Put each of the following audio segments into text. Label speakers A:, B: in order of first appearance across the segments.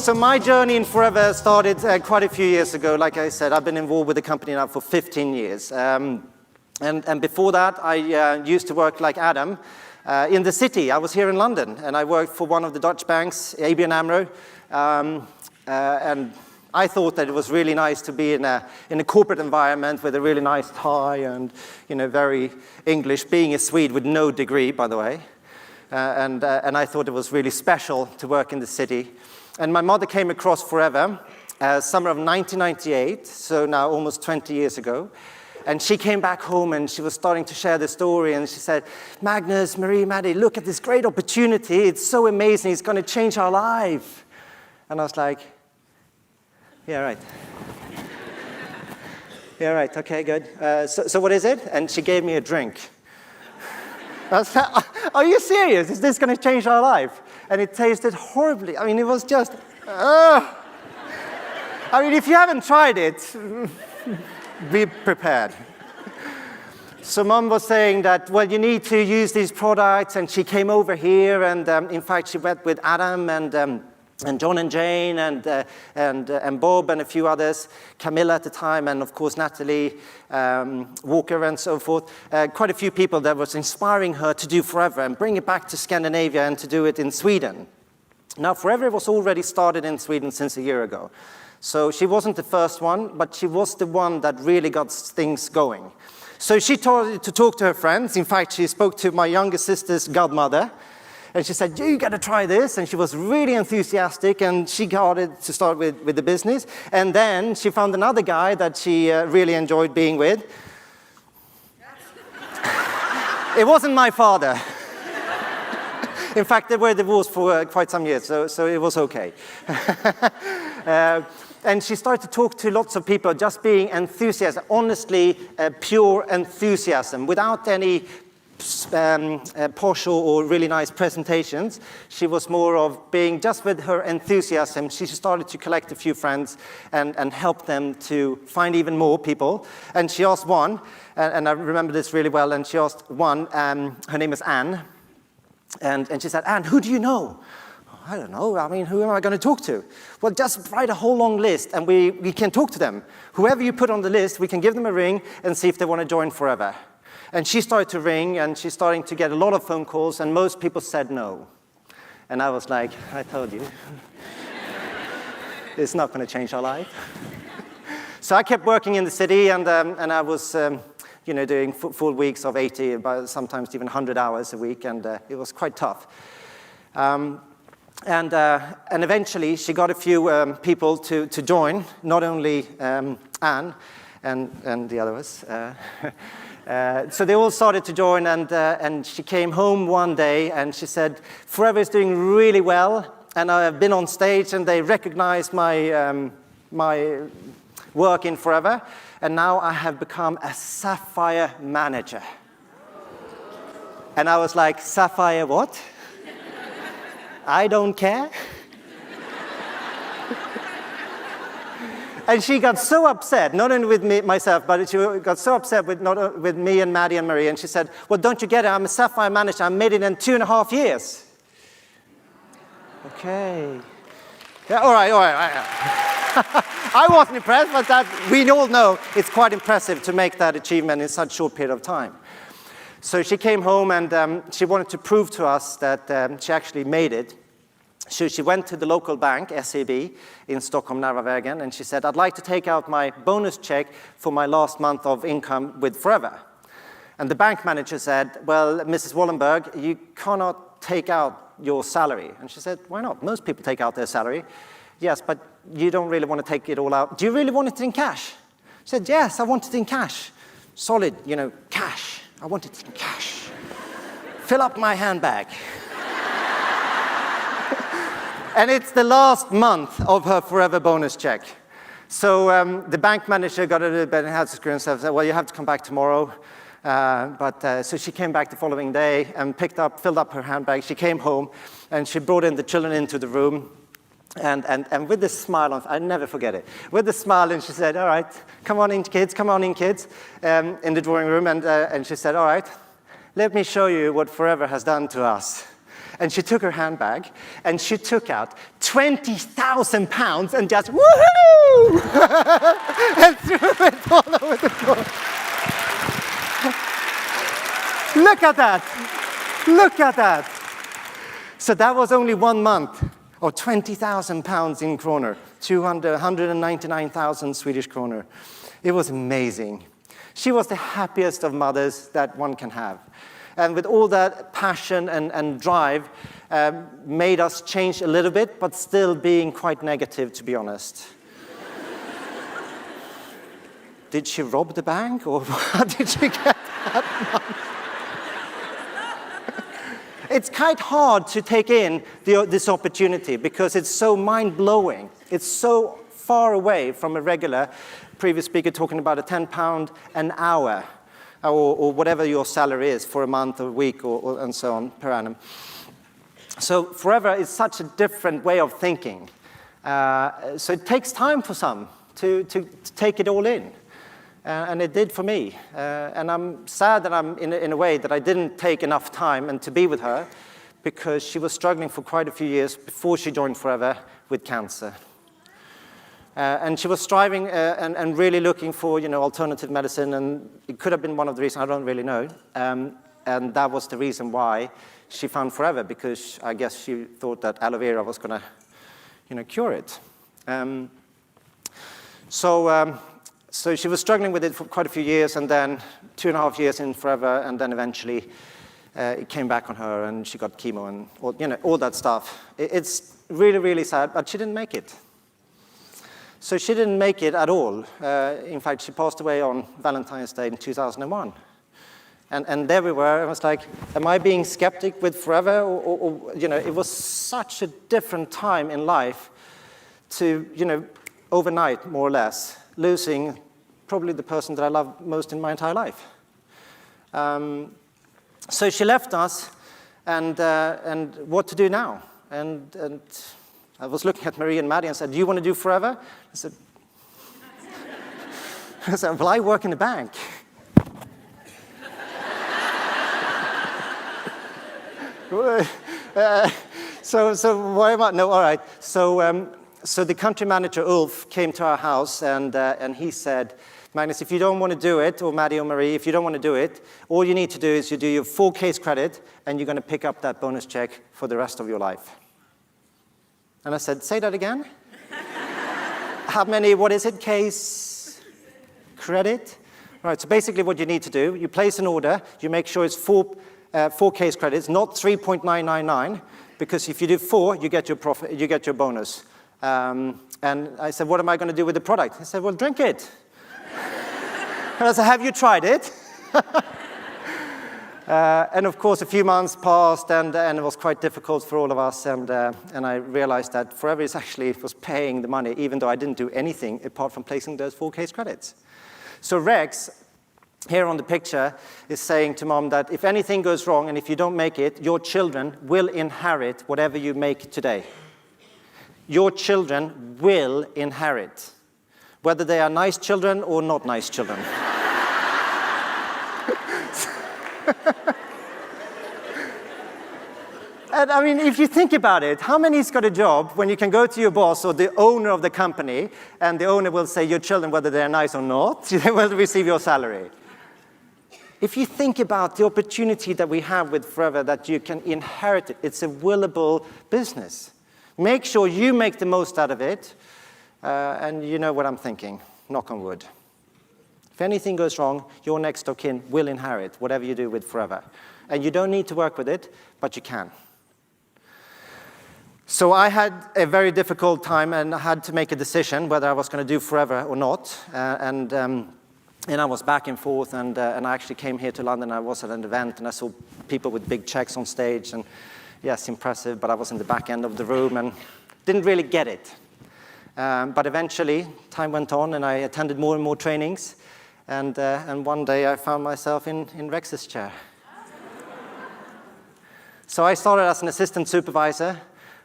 A: So my journey in Forever started quite a few years ago. Like I said, I've been involved with the company now for 15 years. And before that, I used to work like Adam in the city. I was here in London, and I worked for one of the Dutch banks, ABN AMRO. And I thought that it was really nice to be in a corporate environment with a really nice tie and, very English, being a Swede with no degree, by the way. And I thought it was really special to work in the city. And my mother came across Forever, summer of 1998, so now almost 20 years ago. And she came back home and she was starting to share the story, and she said, Magnus, Marie, Maddie, look at this great opportunity. It's so amazing. It's going to change our life. And I was like, yeah, right. Yeah, right. Okay, good. So what is it? And she gave me a drink. I was like, are you serious? Is this going to change our life? And it tasted horribly. I mean, it was just, I mean, if you haven't tried it, be prepared. So Mom was saying that, well, you need to use these products, and she came over here, and in fact, she went with Adam and John and Jane and Bob and a few others, Camilla at the time, and of course Natalie, Walker and so forth. Quite a few people that was inspiring her to do Forever and bring it back to Scandinavia and to do it in Sweden. Now Forever was already started in Sweden since a year ago. So she wasn't the first one, but she was the one that really got things going. So she started to talk to her friends. In fact, she spoke to my younger sister's godmother. And she said, you got to try this. And she was really enthusiastic, and she got it to start with the business. And then she found another guy that she really enjoyed being with. It wasn't my father. In fact, they were divorced for quite some years, so it was okay. And she started to talk to lots of people, just being enthusiastic, honestly, pure enthusiasm, without any partial or really nice presentations. She was more of being just with her enthusiasm. She started to collect a few friends and help them to find even more people. And she asked one, and I remember this really well, and she asked one, her name is Anne, and she said, Anne, who do you know? I don't know. I mean, who am I going to talk to? Well, just write a whole long list, and we can talk to them. Whoever you put on the list, we can give them a ring and see if they want to join Forever. And she started to ring, and she's starting to get a lot of phone calls, and most people said no. And I was like, I told you. It's not going to change our life. So I kept working in the city, and I was doing full weeks of 80, sometimes even 100 hours a week, and it was quite tough. And eventually, she got a few people to join, not only Anne and the others. So they all started to join, and she came home one day, and she said, Forever is doing really well, and I've been on stage, and they recognize my work in Forever, and now I have become a Sapphire manager. And I was like, Sapphire what? I don't care. And she got so upset, not only with me, myself, but she got so upset with me and Maddie and Marie, and she said, well, don't you get it? I'm a Sapphire manager. I made it in 2.5 years. Okay. Yeah, all right. I wasn't impressed, but that we all know it's quite impressive to make that achievement in such a short period of time. So she came home, and she wanted to prove to us that she actually made it. So she went to the local bank, SEB, in Stockholm, Narvavägen, and she said, I'd like to take out my bonus check for my last month of income with Forever. And the bank manager said, well, Mrs. Wallenberg, you cannot take out your salary. And she said, why not? Most people take out their salary. Yes, but you don't really want to take it all out. Do you really want it in cash? She said, yes, I want it in cash. Solid, cash. I want it in cash. Fill up my handbag. And it's the last month of her Forever bonus check. So the bank manager got a little bit and had to screw himself and said, well, you have to come back tomorrow. So she came back the following day and filled up her handbag. She came home, and she brought in the children into the room. And with this smile on, I never forget it. With the smile, and she said, all right, come on in, kids, in the drawing room. And she said, all right, let me show you what Forever has done to us. And she took her handbag, and she took out 20,000 pounds and just, woohoo! And threw it all over the floor. Look at that. Look at that. So that was only 1 month of 20,000 pounds in kroner, 199,000 Swedish kroner. It was amazing. She was the happiest of mothers that one can have. And with all that passion and drive, made us change a little bit, but still being quite negative, to be honest. Did she rob the bank, or how did she get that money? It's quite hard to take in this opportunity because it's so mind-blowing. It's so far away from a regular previous speaker talking about a £10 an hour or whatever your salary is for a month or a week or and so on per annum. So forever is such a different way of thinking. So it takes time for some to take it all in. And it did for me. And I'm sad that I'm in a way that I didn't take enough time and to be with her because she was struggling for quite a few years before she joined Forever with cancer. And she was striving and really looking for, alternative medicine, and it could have been one of the reasons, I don't really know. And that was the reason why she found Forever, because I guess she thought that aloe vera was going to, cure it. So she was struggling with it for quite a few years, and then 2.5 years in Forever, and then eventually it came back on her, and she got chemo and all that stuff. It's really, really sad, but she didn't make it. So she didn't make it at all. In fact, she passed away on Valentine's Day in 2001. And there we were. I was like, am I being skeptic with Forever? Or it was such a different time in life to, overnight, more or less, losing probably the person that I love most in my entire life. So she left us, and what to do now? And I was looking at Marie and Maddie and said, do you want to do Forever? I said, well, I work in the bank. So why am I? No, all right. So the country manager, Ulf, came to our house, and he said, Magnus, if you don't want to do it, or Maddie or Marie, if you don't want to do it, all you need to do is you do your 4 case credit, and you're going to pick up that bonus check for the rest of your life. And I said, say that again? How many, what is it, case credit? Right, so basically what you need to do, you place an order, you make sure it's 4 case credits, not 3.999, because if you do 4, you get your profit, you get your bonus. And I said, what am I going to do with the product? He said, well, drink it. And I said, have you tried it? And of course, a few months passed, and it was quite difficult for all of us. And I realized that Forever was paying the money, even though I didn't do anything apart from placing those 4 case credits. So Rex, here on the picture, is saying to Mom that if anything goes wrong and if you don't make it, your children will inherit whatever you make today. Your children will inherit, whether they are nice children or not nice children. And I mean, if you think about it, how many's got a job when you can go to your boss or the owner of the company, and the owner will say, your children, whether they're nice or not, they will receive your salary. If you think about the opportunity that we have with Forever, that you can inherit it, it's a willable business. Make sure you make the most out of it, and you know what I'm thinking, knock on wood. If anything goes wrong, your next of kin will inherit whatever you do with Forever. And you don't need to work with it, but you can. So I had a very difficult time, and I had to make a decision whether I was going to do Forever or not. And I was back and forth, and I actually came here to London. I was at an event, and I saw people with big checks on stage, and yes, impressive, but I was in the back end of the room and didn't really get it. But eventually, time went on, and I attended more and more trainings, and one day I found myself in Rex's chair. So I started as an assistant supervisor,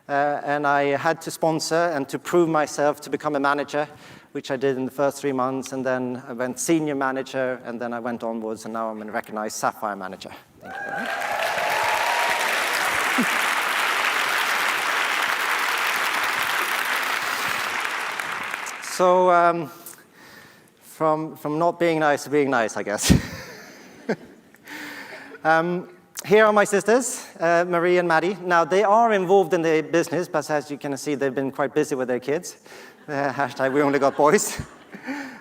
A: and I had to sponsor and to prove myself to become a manager, which I did in the first 3 months, and then I went senior manager, and then I went onwards, and now I'm a recognized Sapphire manager. Thank you very much. So from not being nice to being nice, I guess. Here are my sisters, Marie and Maddie. Now, they are involved in the business, but as you can see, they've been quite busy with their kids. Hashtag we only got boys.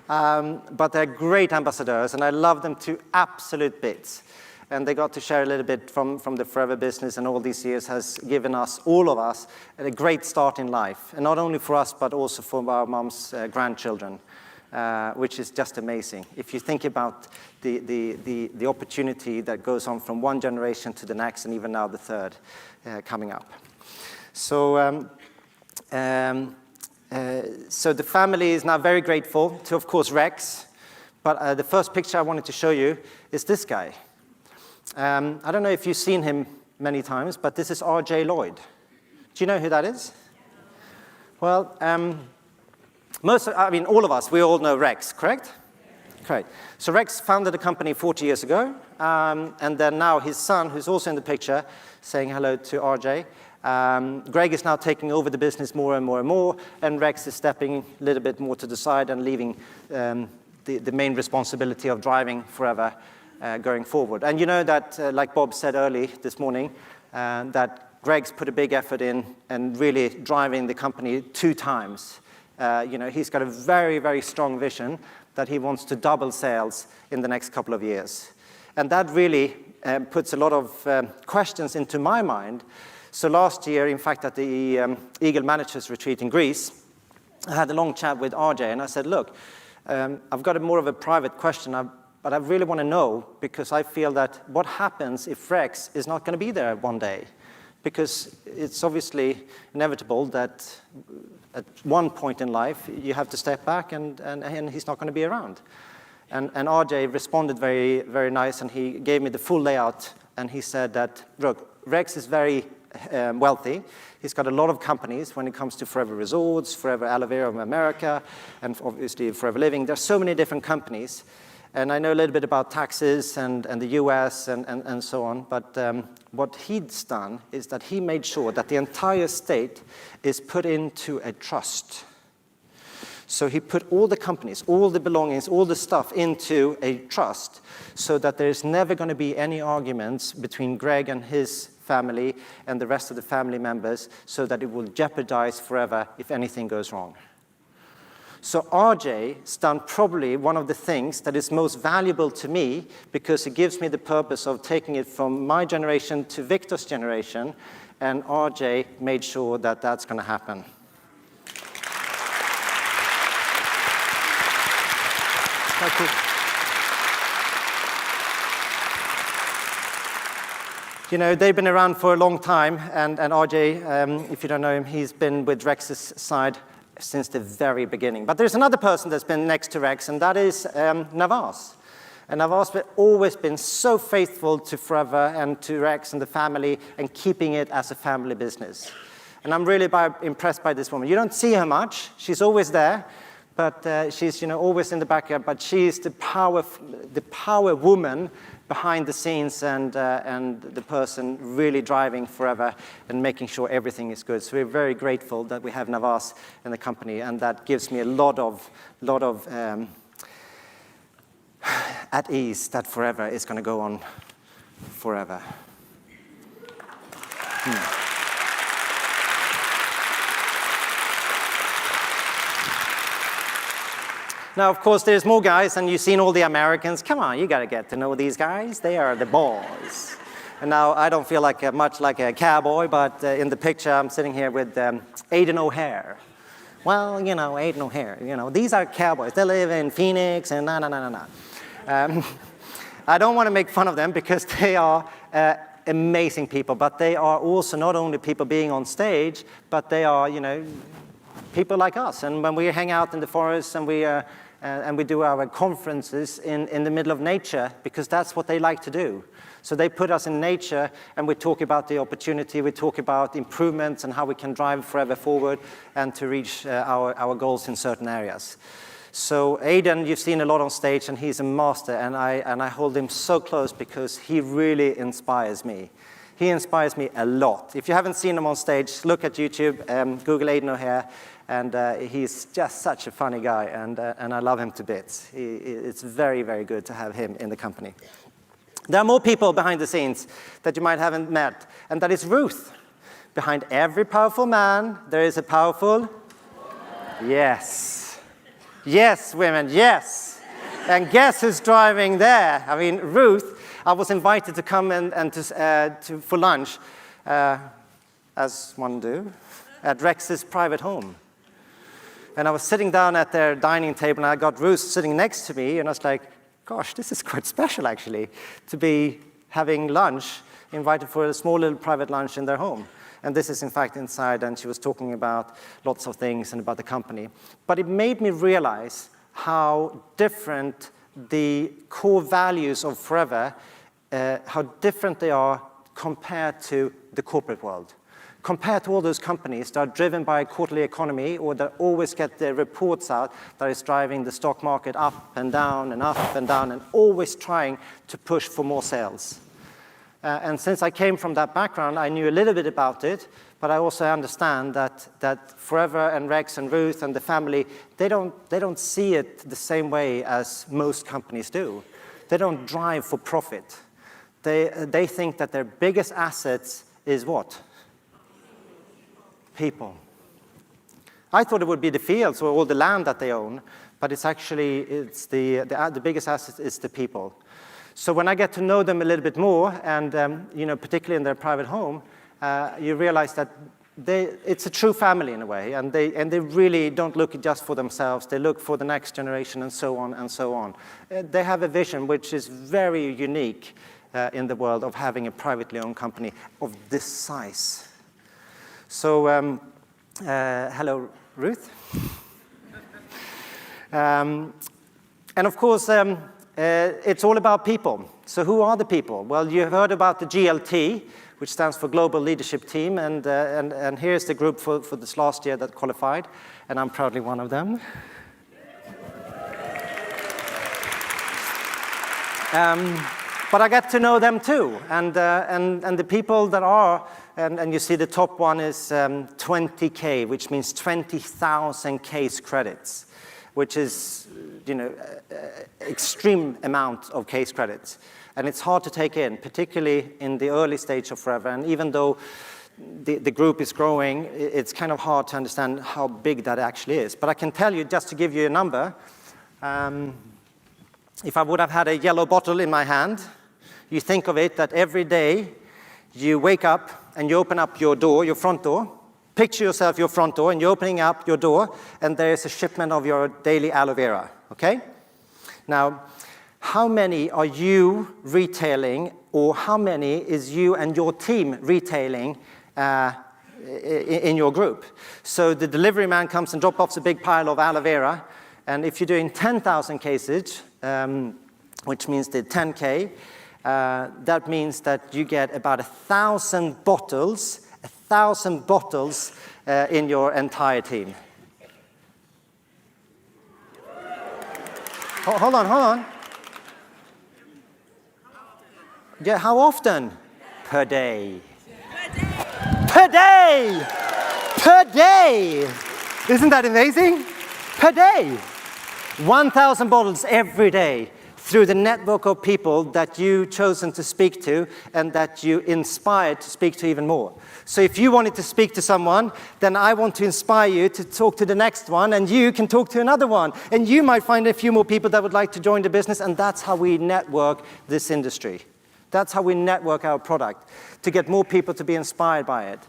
A: But they're great ambassadors, and I love them to absolute bits. And they got to share a little bit from the Forever business, and all these years has given us, all of us, a great start in life. And not only for us, but also for our mom's grandchildren, which is just amazing. If you think about the opportunity that goes on from one generation to the next, and even now the third coming up. So, so the family is now very grateful to, of course, Rex. But the first picture I wanted to show you is this guy. I don't know if you've seen him many times, but this is R.J. Lloyd. Do you know who that is? Well, all of us, we all know Rex, correct? Correct. So Rex founded the company 40 years ago, and then now his son, who's also in the picture, saying hello to R.J. Greg is now taking over the business more and more and more, and Rex is stepping a little bit more to the side and leaving the main responsibility of driving Forever going forward. And you know that, like Bob said early this morning, that Greg's put a big effort in and really driving the company 2 times. He's got a very, very strong vision that he wants to double sales in the next couple of years. And that really puts a lot of questions into my mind. So last year, in fact, at the Eagle Managers Retreat in Greece, I had a long chat with RJ, and I said, look, I've got more of a private question, but I really want to know, because I feel that what happens if Rex is not going to be there one day? Because it's obviously inevitable that at one point in life, you have to step back and he's not going to be around. And RJ responded very, very nice, and he gave me the full layout, and he said that, look, Rex is very wealthy. He's got a lot of companies when it comes to Forever Resorts, Forever Aloe Vera of America, and obviously Forever Living. There's so many different companies. And I know a little bit about taxes and the US and so on, but what he's done is that he made sure that the entire estate is put into a trust. So he put all the companies, all the belongings, all the stuff into a trust, so that there's never going to be any arguments between Greg and his family and the rest of the family members, so that it will jeopardize Forever if anything goes wrong. So RJ's done probably one of the things that is most valuable to me, because it gives me the purpose of taking it from my generation to Victor's generation, and RJ made sure that that's going to happen. You know, they've been around for a long time, and RJ, if you don't know him, he's been with Rex's side since the very beginning. But there's another person that's been next to Rex, and that is Navas. And Navas has always been so faithful to Forever and to Rex and the family, and keeping it as a family business. And I'm really impressed by this woman. You don't see her much. She's always there, but she's always in the backyard. But she's the power woman behind the scenes, and the person really driving Forever and making sure everything is good. So we're very grateful that we have Navas in the company, and that gives me a lot of at ease that Forever is going to go on forever. Now, of course, there's more guys, and you've seen all the Americans. Come on, you got to get to know these guys. They are the boys. And now, I don't feel much like a cowboy, but in the picture, I'm sitting here with Aiden O'Hare. Well, Aiden O'Hare, these are cowboys. They live in Phoenix and I don't want to make fun of them, because they are amazing people, but they are also not only people being on stage, but they are, people like us. And when we hang out in the forest and we do our conferences in the middle of nature, because that's what they like to do. So they put us in nature, and we talk about the opportunity, we talk about improvements and how we can drive Forever forward and to reach our goals in certain areas. So Aiden, you've seen a lot on stage, and he's a master, and I hold him so close, because he really inspires me. He inspires me a lot. If you haven't seen him on stage, look at YouTube, Google Aidan O'Hare, and he's just such a funny guy, and I love him to bits. It's very, very good to have him in the company. There are more people behind the scenes that you might haven't met, and that is Ruth. Behind every powerful man, there is a powerful woman. Yes. Yes, women, yes. And guess who's driving there? I mean, Ruth, I was invited to come for lunch, as one do, at Rex's private home. And I was sitting down at their dining table, and I got Ruth sitting next to me, and I was like, gosh, this is quite special, actually, to be having lunch, invited for a small little private lunch in their home. And this is, in fact, inside, and she was talking about lots of things and about the company. But it made me realize how different the core values of Forever, how different they are compared to the corporate world. Compared to all those companies that are driven by a quarterly economy or that always get their reports out that is driving the stock market up and down and up and down and always trying to push for more sales. And since I came from that background, I knew a little bit about it, but I also understand that Forever and Rex and Ruth and the family, they don't see it the same way as most companies do. They don't drive for profit. They think that their biggest assets is what? People. I thought it would be the fields or all the land that they own, but it's the biggest asset is the people. So when I get to know them a little bit more, and particularly in their private home, you realize that it's a true family in a way, and they really don't look just for themselves. They look for the next generation, and so on and so on. They have a vision which is very unique in the world of having a privately owned company of this size. So, hello, Ruth. And of course, it's all about people. So who are the people? Well, you heard about the GLT, which stands for Global Leadership Team, and here's the group for this last year that qualified, and I'm proudly one of them. But I get to know them too, and the people that are, and you see the top one is 20K, which means 20,000 case credits, which is, extreme amount of case credits. And it's hard to take in, particularly in the early stage of Forever. And even though the group is growing, it's kind of hard to understand how big that actually is. But I can tell you, just to give you a number, if I would have had a yellow bottle in my hand, you think of it that every day you wake up and you open up your door, your front door. Picture yourself your front door, and you're opening up your door, and there's a shipment of your daily aloe vera, okay? Now, how many are you retailing, or how many is you and your team retailing in your group? So the delivery man comes and drops off a big pile of aloe vera, and if you're doing 10,000 cases, which means the 10K, that means that you get about 1,000 bottles in your entire team. Hold on. Yeah, how often? Per day. Per day! Per day! Isn't that amazing? Per day. 1,000 bottles every day through the network of people that you've chosen to speak to and that you inspired to speak to even more. So if you wanted to speak to someone, then I want to inspire you to talk to the next one, and you can talk to another one. And you might find a few more people that would like to join the business, and that's how we network this industry. That's how we network our product, to get more people to be inspired by it.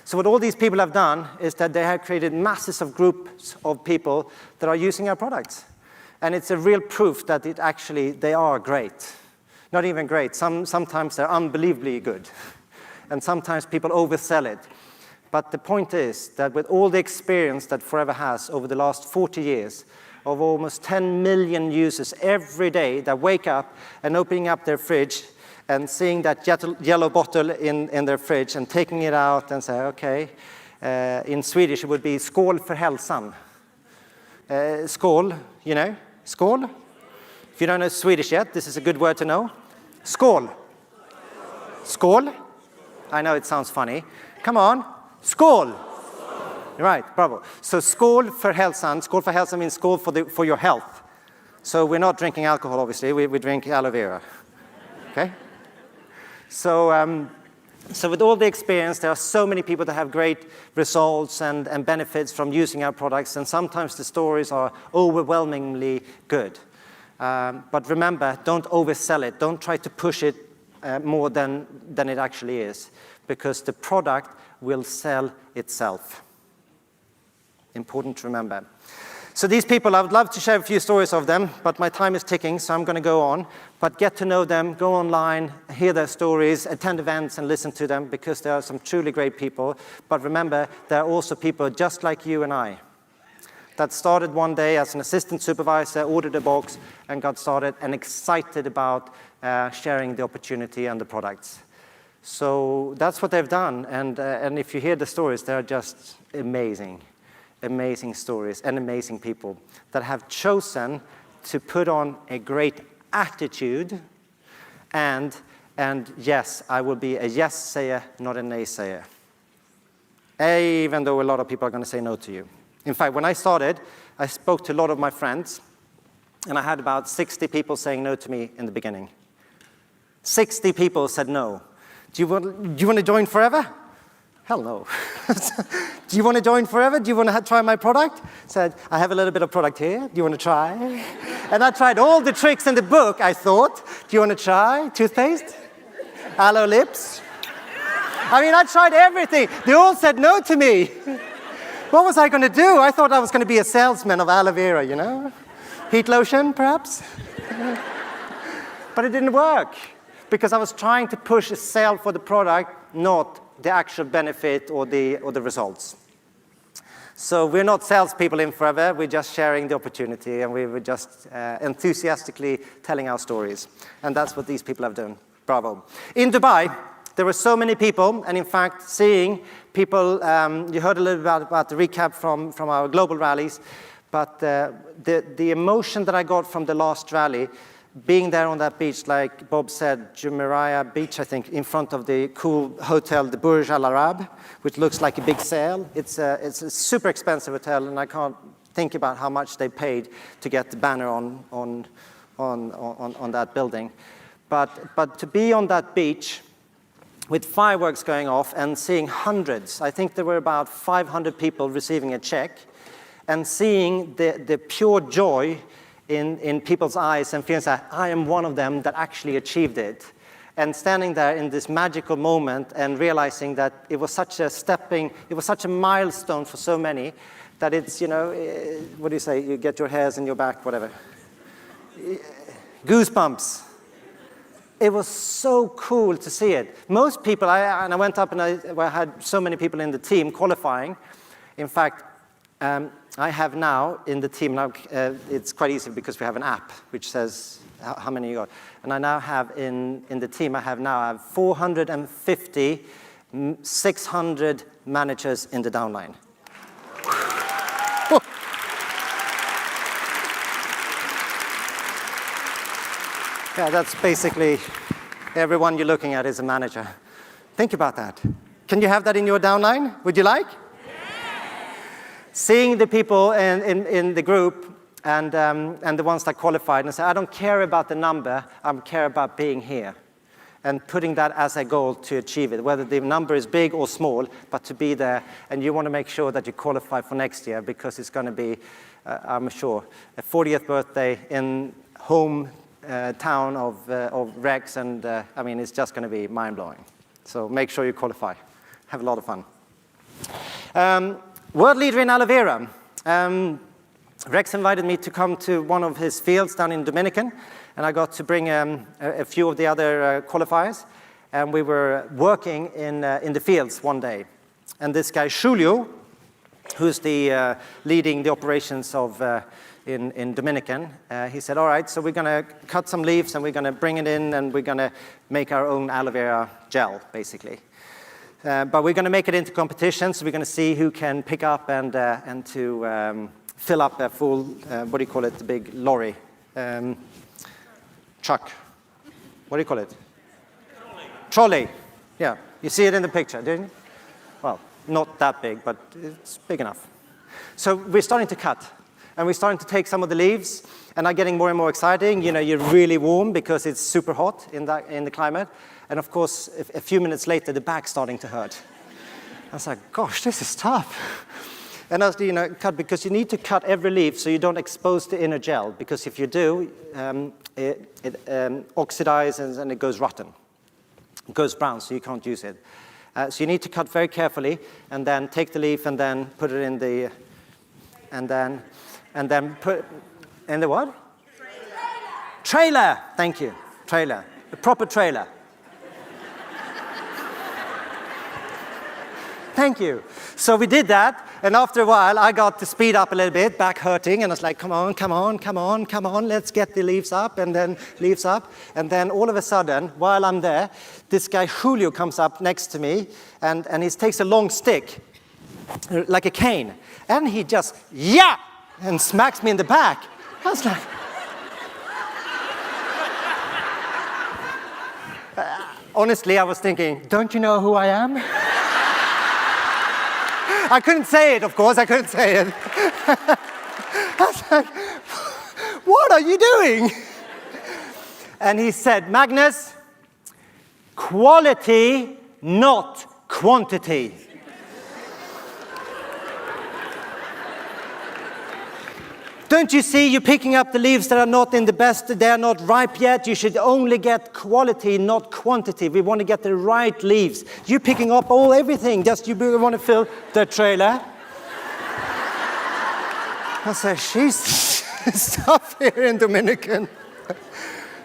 A: So what all these people have done is that they have created masses of groups of people that are using our products. And it's a real proof that they are great. Not even great. Sometimes they're unbelievably good. And sometimes people oversell it. But the point is that with all the experience that Forever has over the last 40 years, of almost 10 million users every day that wake up and opening up their fridge and seeing that yellow bottle in their fridge and taking it out and say, okay, in Swedish it would be skål för hälsan. Skål, skål. If you don't know Swedish yet, this is a good word to know. Skål. Skål. I know it sounds funny. Come on. Skål. Right, bravo. So skål för hälsan. Skål för hälsan means skål for your health. So we're not drinking alcohol, obviously. We drink aloe vera. Okay? So with all the experience, there are so many people that have great results and benefits from using our products, and sometimes the stories are overwhelmingly good. But remember, don't oversell it. Don't try to push it more than it actually is, because the product will sell itself. Important to remember. So these people, I would love to share a few stories of them, but my time is ticking, so I'm going to go on. But get to know them, go online, hear their stories, attend events and listen to them, because there are some truly great people. But remember, there are also people just like you and I that started one day as an assistant supervisor, ordered a box, and got started and excited about sharing the opportunity and the products. So that's what they've done. And if you hear the stories, they're just amazing. Amazing stories and amazing people that have chosen to put on a great attitude and yes, I will be a yes sayer, not a nay sayer. Even though a lot of people are going to say no to you. In fact, when I started, I spoke to a lot of my friends, and I had about 60 people saying no to me in the beginning. 60 people said no. Do you want to join forever? Hell no. Do you want to join forever? Do you want to try my product? Said, I have a little bit of product here. Do you want to try? And I tried all the tricks in the book, I thought. Do you want to try? Toothpaste? Aloe lips? I mean, I tried everything. They all said no to me. What was I going to do? I thought I was going to be a salesman of aloe vera, you know? Heat lotion, perhaps? But it didn't work, because I was trying to push a sale for the product, not the actual benefit or the results. So we're not salespeople in forever. We're just sharing the opportunity, and we were just enthusiastically telling our stories. And that's what these people have done. Bravo. In Dubai, there were so many people, and in fact, seeing people, you heard a little bit about the recap from our global rallies, but the emotion that I got from the last rally, being there on that beach, like Bob said, Jumeirah Beach, I think, in front of the cool hotel, the Burj Al Arab, which looks like a big sail. It's a super expensive hotel, and I can't think about how much they paid to get the banner on that building. But to be on that beach with fireworks going off and seeing hundreds, I think there were about 500 people receiving a check, and seeing the pure joy in people's eyes and feeling that I am one of them that actually achieved it. And standing there in this magical moment and realizing that it was such a milestone for so many, that it's, you know, what do you say, you get your hairs in your back, whatever. Goosebumps. It was so cool to see it. Most people, I went up and I had so many people in the team qualifying. In fact, I have now in the team, now it's quite easy because we have an app which says how many you got. And I now have in the team, I have 450, 600 managers in the downline. Yeah, that's basically everyone you're looking at is a manager. Think about that. Can you have that in your downline? Would you like? Seeing the people in the group and the ones that qualified and say, I don't care about the number, I care about being here. And putting that as a goal to achieve it, whether the number is big or small, but to be there. And you want to make sure that you qualify for next year, because it's going to be, I'm sure, a 40th birthday in home town of Rex, and I mean, it's just going to be mind-blowing. So make sure you qualify. Have a lot of fun. World leader in aloe vera. Rex invited me to come to one of his fields down in Dominican, and I got to bring a few of the other qualifiers, and we were working in the fields one day. And this guy, Julio, who's the leading the operations of in Dominican, he said, all right, so we're going to cut some leaves and we're going to bring it in and we're going to make our own aloe vera gel, basically. But we're going to make it into competitions. So we're going to see who can pick up and to fill up a full, what do you call it, the big lorry? Truck. What do you call it? Trolley. Yeah. You see it in the picture, didn't you? Well, not that big, but it's big enough. So we're starting to cut, and we're starting to take some of the leaves, and are getting more and more exciting. You know, you're really warm because it's super hot in the climate. And of course, a few minutes later, the back's starting to hurt. I was like, gosh, this is tough. And as cut, because you need to cut every leaf so you don't expose the inner gel, because if you do, it oxidizes and it goes rotten. It goes brown, so you can't use it. So you need to cut very carefully, and then take the leaf and then put it in the, and then put, in the what? Trailer. Thank you. Trailer. The proper trailer. Thank you. So we did that, and after a while, I got to speed up a little bit, back hurting, and I was like, come on, come on, come on, come on, let's get the leaves up, and then leaves up. And then all of a sudden, while I'm there, this guy Julio comes up next to me, and he takes a long stick, like a cane, and he just, yeah, and smacks me in the back. I was like, honestly, I was thinking, don't you know who I am? I couldn't say it, of course, I couldn't say it. I was like, what are you doing? And he said, Magnus, quality, not quantity. Don't you see, you're picking up the leaves that are not in the best, they are not ripe yet. You should only get quality, not quantity. We want to get the right leaves. You're picking up everything, just you want to fill the trailer. I said, she's tough here in Dominican.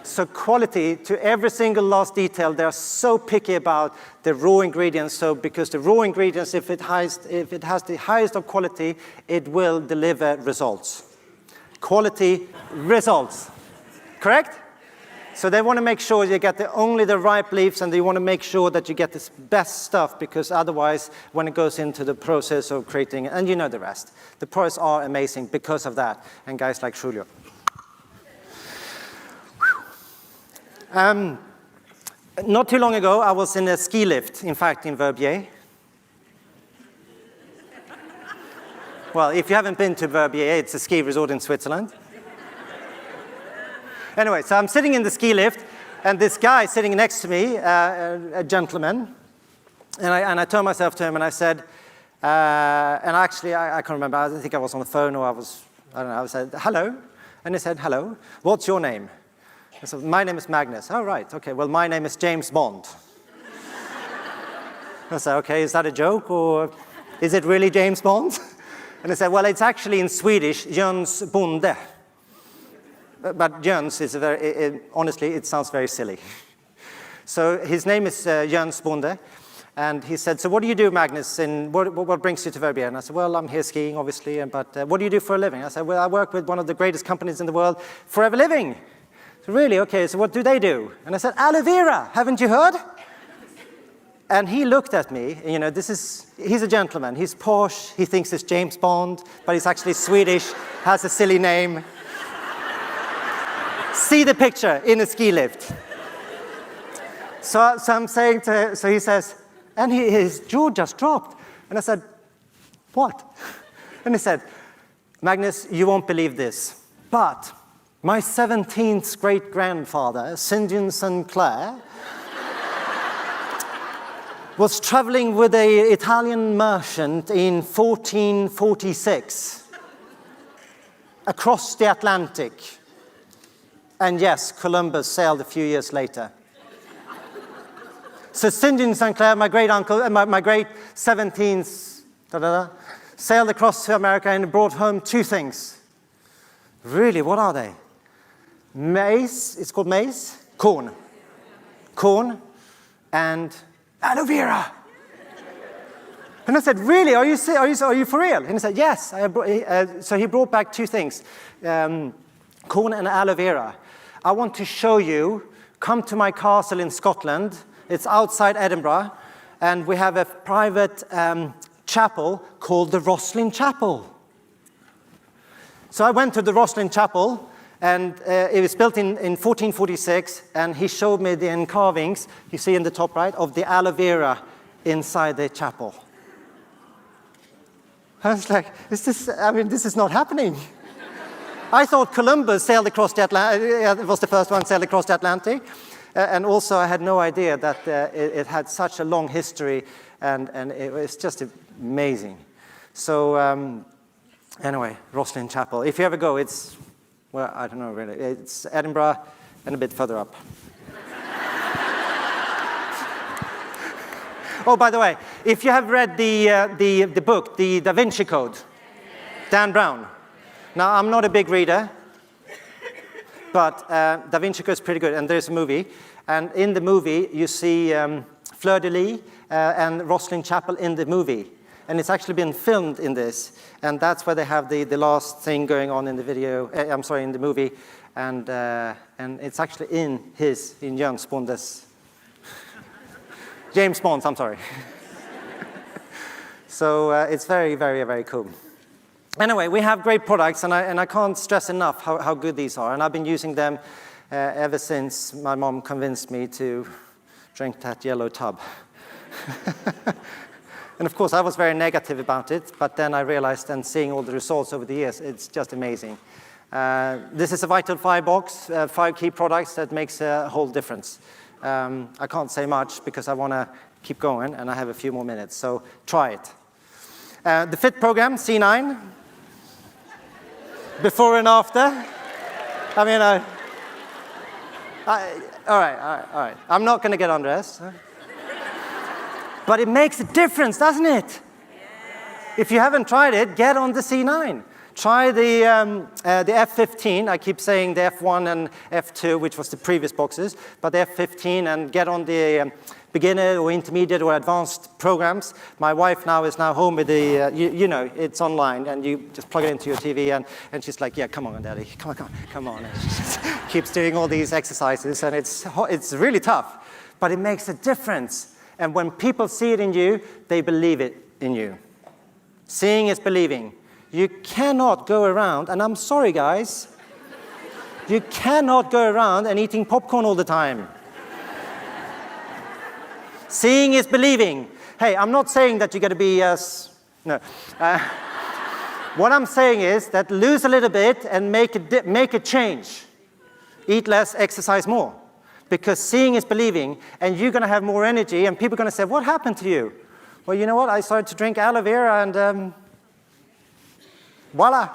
A: So quality, to every single last detail, they're so picky about the raw ingredients. So because the raw ingredients, if it has the highest of quality, it will deliver results. Quality results, correct? So they want to make sure you get only the ripe leaves, and they want to make sure that you get the best stuff, because otherwise, when it goes into the process of creating, and you know the rest, the products are amazing because of that, and guys like Julio. Not too long ago, I was in a ski lift, in fact, in Verbier. Well, if you haven't been to Verbier, it's a ski resort in Switzerland. Anyway, so I'm sitting in the ski lift, and this guy sitting next to me, a gentleman, and I turned myself to him and I said, and actually I can't remember, I think I was on the phone or I said, hello. And he said, hello, what's your name? I said, my name is Magnus. Oh, right, okay, well, my name is James Bond. I said, okay, is that a joke, or is it really James Bond? And he said, well, it's actually in Swedish, Jöns Bonde. But Jöns is honestly, it sounds very silly. So his name is Jöns Bonde. And he said, so what do you do, Magnus, and what brings you to Verbier? And I said, well, I'm here skiing, obviously, but what do you do for a living? I said, well, I work with one of the greatest companies in the world, Forever Living. So really, okay, so what do they do? And I said, aloe vera, haven't you heard? And he looked at me, you know, he's a gentleman, he's posh, he thinks it's James Bond, but he's actually Swedish, has a silly name. See the picture in a ski lift. So I'm saying so he says, and his jaw just dropped. And I said, what? And he said, Magnus, you won't believe this, but my 17th great-grandfather, St. John Sinclair, was traveling with an Italian merchant in 1446 across the Atlantic. And yes, Columbus sailed a few years later. So St. John Sinclair, my great-uncle, my great 17th, sailed across to America and brought home two things. Really, what are they? Maize, it's called maize? Corn. Corn and aloe vera. And I said, really, are you for real? And he said, yes. So he brought back two things, corn and aloe vera. I want to show you, come to my castle in Scotland. It's outside Edinburgh, and we have a private chapel called the Roslin Chapel. So I went to the Roslin Chapel, And it was built in 1446, and he showed me the carvings, you see in the top right, of the aloe vera inside the chapel. I was like, this is not happening. I thought Columbus sailed across the Atlantic, it was the first one sailed across the Atlantic. And also I had no idea that it had such a long history, and it was just amazing. So anyway, Rosslyn Chapel. If you ever go, it's, well, I don't know really. It's Edinburgh and a bit further up. Oh, by the way, if you have read the book, the Da Vinci Code, Dan Brown. Now, I'm not a big reader, but Da Vinci Code is pretty good, and there's a movie. And in the movie, you see Fleur-de-Lis and Rosslyn Chapel in the movie. And it's actually been filmed in this. And that's where they have the last thing going on in the video, in the movie. And it's actually in James Bond's, James Bond's, I'm sorry. So it's very, very, very cool. Anyway, we have great products, and I can't stress enough how good these are. And I've been using them ever since my mom convinced me to drink that yellow tub. And of course, I was very negative about it, but then I realized, and seeing all the results over the years, it's just amazing. This is a Vital 5 box, 5 key products that makes a whole difference. I can't say much because I want to keep going, and I have a few more minutes, so try it. The FIT program, C9, before and after. I mean, all right. I'm not going to get undressed. But it makes a difference, doesn't it? Yes. If you haven't tried it, get on the C9. Try the F15. I keep saying the F1 and F2, which was the previous boxes, but the F15, and get on the beginner or intermediate or advanced programs. My wife now is home with the, you know, it's online, and you just plug it into your TV, and she's like, yeah, come on, Daddy, come on. And she just keeps doing all these exercises, and it's really tough, but it makes a difference. And when people see it in you, they believe it in you. Seeing is believing. You cannot go around, and I'm sorry, guys, you cannot go around and eating popcorn all the time. Seeing is believing. Hey, I'm not saying that you got to be, no. What I'm saying is that lose a little bit and make a change. Eat less, exercise more. Because seeing is believing, and you're going to have more energy, and people are going to say, what happened to you? Well, you know what? I started to drink aloe vera, and voila.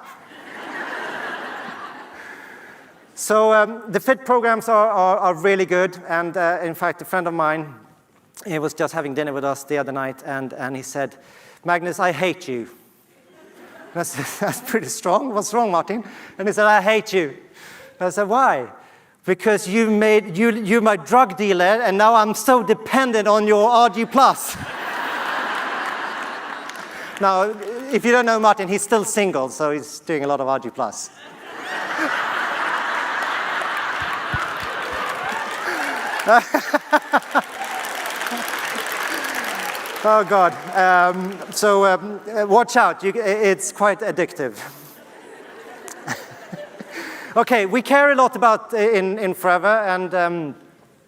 A: So the FIT programs are really good, and in fact, a friend of mine, he was just having dinner with us the other night, and he said, Magnus, I hate you. That's pretty strong. What's wrong, Martin? And he said, I hate you. And I said, why? Because you're my drug dealer, and now I'm so dependent on your RG+. Now, if you don't know Martin, he's still single, so he's doing a lot of RG+. Oh, God. Watch out. It's quite addictive. Okay, we care a lot about in Forever,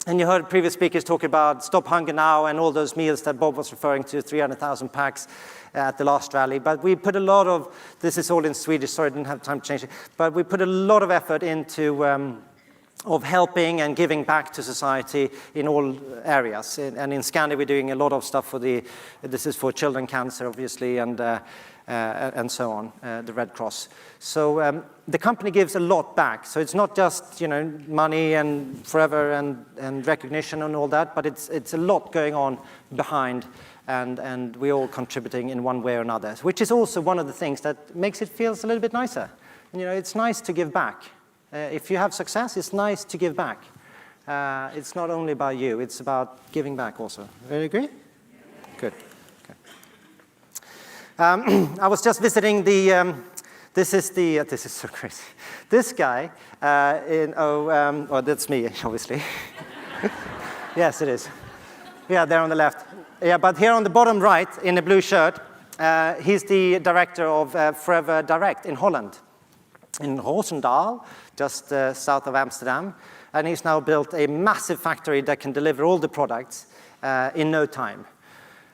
A: and you heard previous speakers talk about Stop Hunger Now and all those meals that Bob was referring to, 300,000 packs at the last rally. But we put a lot of, this is all in Swedish, sorry I didn't have time to change it, but we put a lot of effort into of helping and giving back to society in all areas. And in Scandi, we're doing a lot of stuff for this is for children cancer, obviously, and so on, the Red Cross. So the company gives a lot back. So it's not just, money and Forever and recognition and all that, but it's a lot going on behind, and we're all contributing in one way or another, which is also one of the things that makes it feel a little bit nicer. It's nice to give back. If you have success, it's nice to give back. It's not only about you, it's about giving back also. Do you agree? Good. Okay. I was just visiting this is so crazy. This guy, that's me, obviously. Yes, it is. Yeah, there on the left. Yeah, but here on the bottom right, in a blue shirt, he's the director of Forever Direct in Holland. in Roosendaal, just south of Amsterdam. And he's now built a massive factory that can deliver all the products in no time.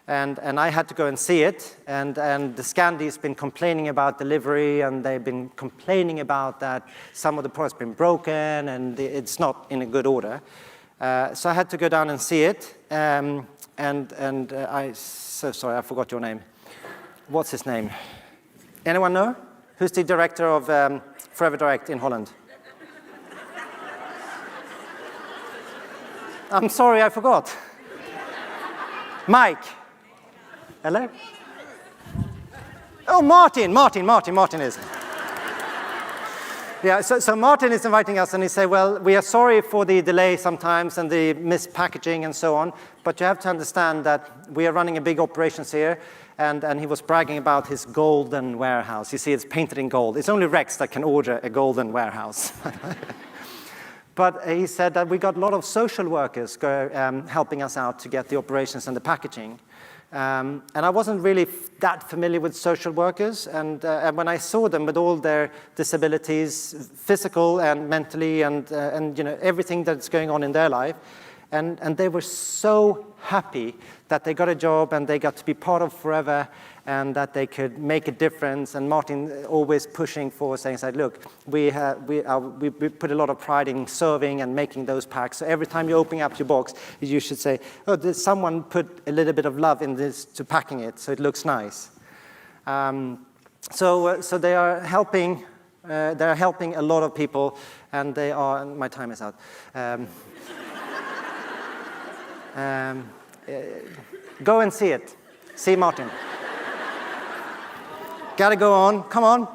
A: And I had to go and see it, and the Scandie's been complaining about delivery, and they've been complaining about that some of the products have been broken, and it's not in a good order. So I had to go down and see it, so sorry, I forgot your name. What's his name? Anyone know? Who's the director of Forever Direct in Holland? I'm sorry, I forgot. Mike. Hello? Oh, Martin is. Yeah, so Martin is inviting us, and he said, well, we are sorry for the delay sometimes and the mispackaging and so on, but you have to understand that we are running a big operations here, and he was bragging about his golden warehouse. You see, it's painted in gold. It's only Rex that can order a golden warehouse. But he said that we got a lot of social workers helping us out to get the operations and the packaging. And I wasn't really that familiar with social workers, and when I saw them with all their disabilities, physical and mentally, and everything that's going on in their life, and they were so happy that they got a job and they got to be part of Forever, and that they could make a difference. And Martin always pushing for, saying, look, we put a lot of pride in serving and making those packs. So every time you open up your box, you should say, oh, did someone put a little bit of love in this to packing it so it looks nice? So they are helping. They're helping a lot of people, and they are. My time is out. Go and see it. See Martin. Got to go on. Come on.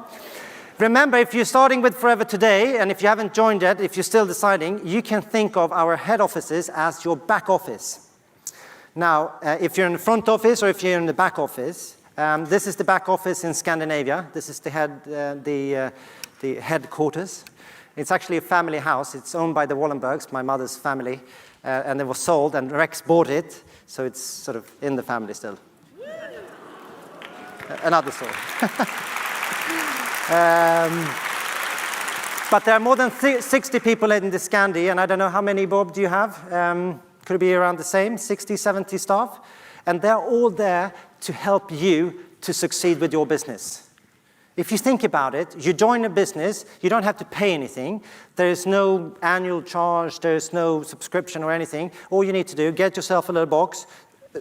A: Remember, if you're starting with Forever today, and if you haven't joined yet, if you're still deciding, you can think of our head offices as your back office. Now, if you're in the front office or if you're in the back office, this is the back office in Scandinavia. This is the headquarters. It's actually a family house. It's owned by the Wallenbergs, my mother's family, and it was sold, and Rex bought it, so it's sort of in the family still. Another story. But there are more than 60 people in the Scandie, and I don't know how many, Bob, do you have? Could it be around the same, 60, 70 staff? And they're all there to help you to succeed with your business. If you think about it, you join a business, you don't have to pay anything. There's no annual charge, there's no subscription or anything. All you need to do, get yourself a little box,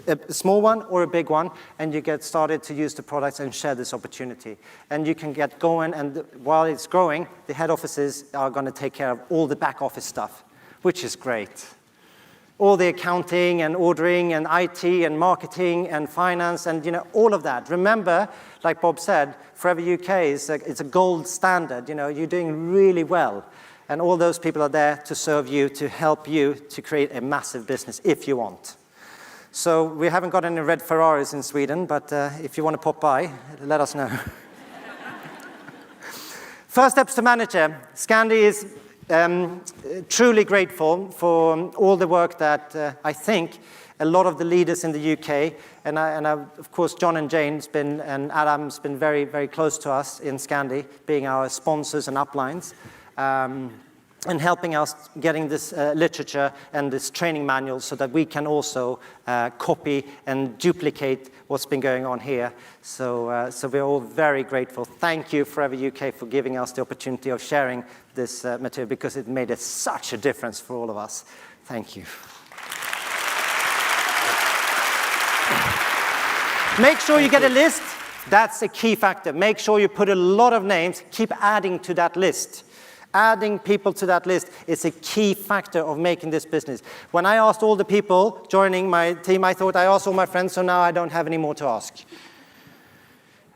A: a small one or a big one, and you get started to use the products and share this opportunity. And you can get going, and while it's growing, the head offices are going to take care of all the back office stuff, which is great. All the accounting and ordering and IT and marketing and finance and all of that. Remember, like Bob said, Forever UK it's a gold standard. You're doing really well. And all those people are there to serve you, to help you to create a massive business if you want. So we haven't got any red Ferraris in Sweden, but if you want to pop by, let us know. First steps to manager. Scandie is truly grateful for all the work that I think a lot of the leaders in the UK, and of course John and Jane's and Adam's been very, very close to us in Scandie, being our sponsors and uplines. And helping us getting this literature and this training manual so that we can also copy and duplicate what's been going on here. So we're all very grateful. Thank you, Forever UK, for giving us the opportunity of sharing this material, because it made such a difference for all of us. Thank you. Make sure you get a list. That's a key factor. Make sure you put a lot of names. Keep adding to that list. Adding people to that list is a key factor of making this business. When I asked all the people joining my team, I thought I asked all my friends, so now I don't have any more to ask.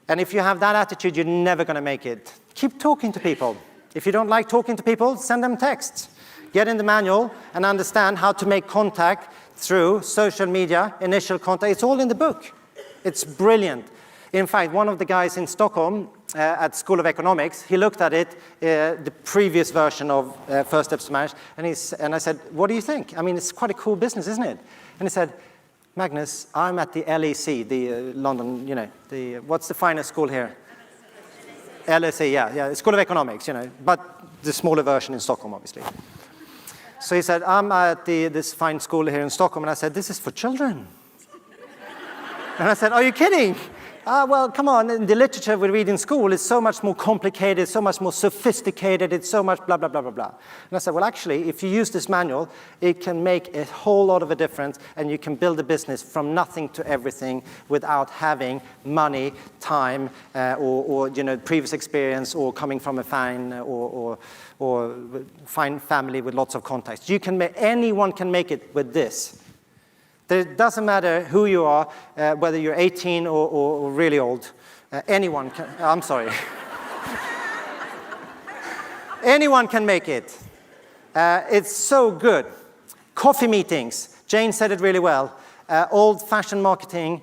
A: And if you have that attitude, you're never going to make it. Keep talking to people. If you don't like talking to people, send them texts. Get in the manual and understand how to make contact through social media, initial contact. It's all in the book. It's brilliant. In fact, one of the guys in Stockholm at School of Economics, he looked at it, the previous version of First Steps to Manage, and I said, what do you think? I mean, it's quite a cool business, isn't it? And he said, Magnus, I'm at the LEC, the London, what's the finest school here? LSE, yeah, School of Economics, but the smaller version in Stockholm, obviously. So he said, I'm at this fine school here in Stockholm, and I said, this is for children. And I said, are you kidding? Well, come on, the literature we read in school is so much more complicated, so much more sophisticated, it's so much blah, blah, blah, blah, blah. And I said, well, actually, if you use this manual, it can make a whole lot of a difference, and you can build a business from nothing to everything without having money, time, or previous experience, or coming from a fine or fine family with lots of contacts. Anyone can make it with this. It doesn't matter who you are, whether you're 18 or really old. Anyone can, I'm sorry. Anyone can make it. It's so good. Coffee meetings. Jane said it really well. Old-fashioned marketing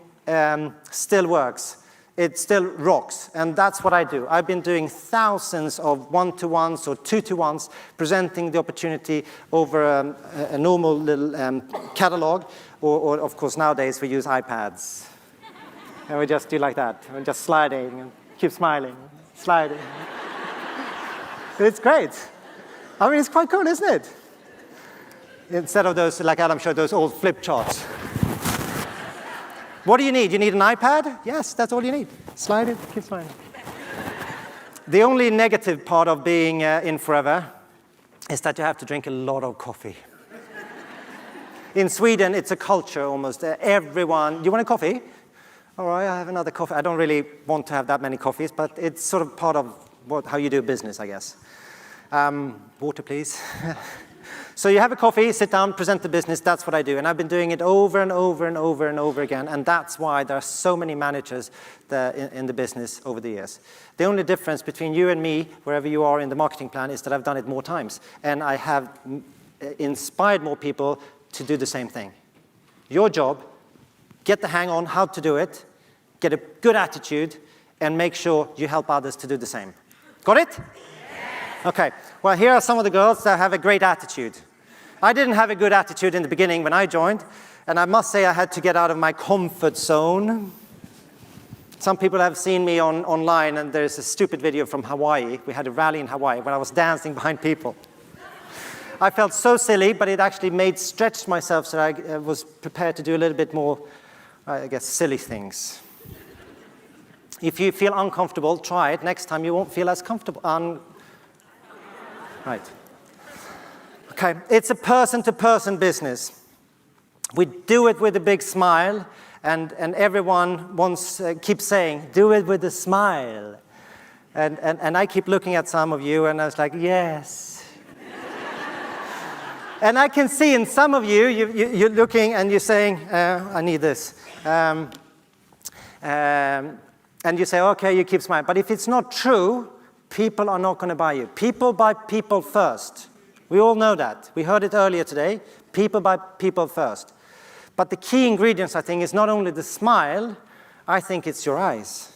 A: still works. It still rocks, and that's what I do. I've been doing thousands of one-to-ones or two-to-ones, presenting the opportunity over a normal little catalog, or of course nowadays we use iPads. And we just do like that. We're just sliding and keep smiling, sliding. It's great. I mean, it's quite cool, isn't it? Instead of those, like Adam showed, those old flip charts. What do you need? You need an iPad? Yes, that's all you need. Slide it, keep sliding. The only negative part of being in forever is that you have to drink a lot of coffee. In Sweden, it's a culture almost. Everyone, you want a coffee? All right, I have another coffee. I don't really want to have that many coffees, but it's sort of part of how you do business, I guess. Water, please. So you have a coffee, sit down, present the business. That's what I do. And I've been doing it over and over and over and over again. And that's why there are so many managers in the business over the years. The only difference between you and me, wherever you are in the marketing plan, is that I've done it more times. And I have inspired more people to do the same thing. Your job, get the hang on how to do it, get a good attitude, and make sure you help others to do the same. Got it? Okay, well, here are some of the girls that have a great attitude. I didn't have a good attitude in the beginning when I joined, and I must say I had to get out of my comfort zone. Some people have seen me online, and there's a stupid video from Hawaii. We had a rally in Hawaii when I was dancing behind people. I felt so silly, but it actually stretched myself so I was prepared to do a little bit more, I guess, silly things. If you feel uncomfortable, try it. Next time you won't feel as comfortable. Right. Okay, it's a person-to-person business. We do it with a big smile, and everyone keeps saying, do it with a smile. And I keep looking at some of you, and I was like, yes. And I can see in some of you're looking and you're saying, I need this. And you say, okay, you keep smiling. But if it's not true, people are not going to buy you. People buy people first. We all know that. We heard it earlier today. People buy people first. But the key ingredients, I think, is not only the smile, I think it's your eyes.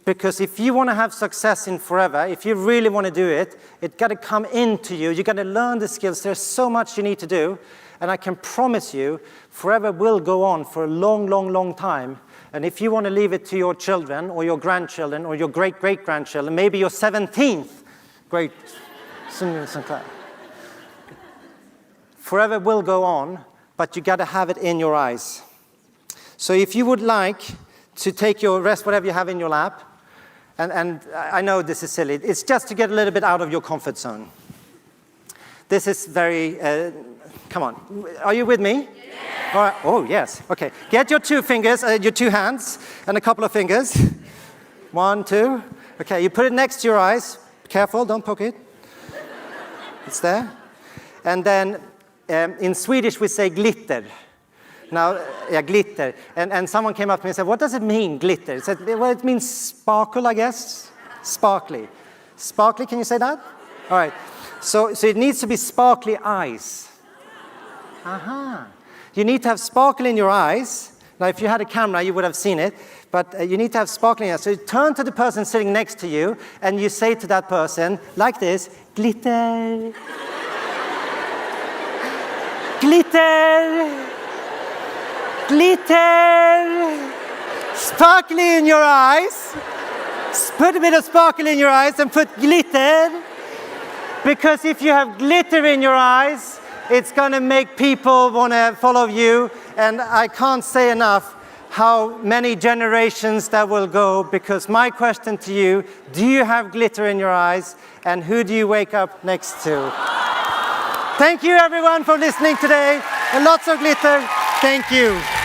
A: Because if you want to have success in forever, if you really want to do it, it's got to come into you. You've got to learn the skills. There's so much you need to do. And I can promise you, forever will go on for a long, long, long time. And if you want to leave it to your children or your grandchildren or your great-great-grandchildren, maybe your 17th great, forever will go on, but you got to have it in your eyes. So if you would like to take your rest, whatever you have in your lap, and I know this is silly, it's just to get a little bit out of your comfort zone. This is very, come on, are you with me? All right. Oh, yes. Okay. Get your two fingers, your two hands, and a couple of fingers. 1, 2. Okay, you put it next to your eyes. Careful, don't poke it. It's there. And then in Swedish we say glitter. Now, yeah, glitter. And someone came up to me and said, what does it mean, glitter? It said, well, it means sparkle, I guess. Sparkly. Sparkly, can you say that? All right. So it needs to be sparkly eyes. Aha. You need to have sparkle in your eyes. Now, if you had a camera, you would have seen it. But you need to have sparkle in your eyes. So you turn to the person sitting next to you, and you say to that person, like this, glitter. Glitter. Glitter. Sparkly in your eyes. Put a bit of sparkle in your eyes and put glitter. Because if you have glitter in your eyes, it's going to make people want to follow you. And I can't say enough how many generations that will go. Because my question to you, do you have glitter in your eyes? And who do you wake up next to? Thank you everyone for listening today. And lots of glitter. Thank you.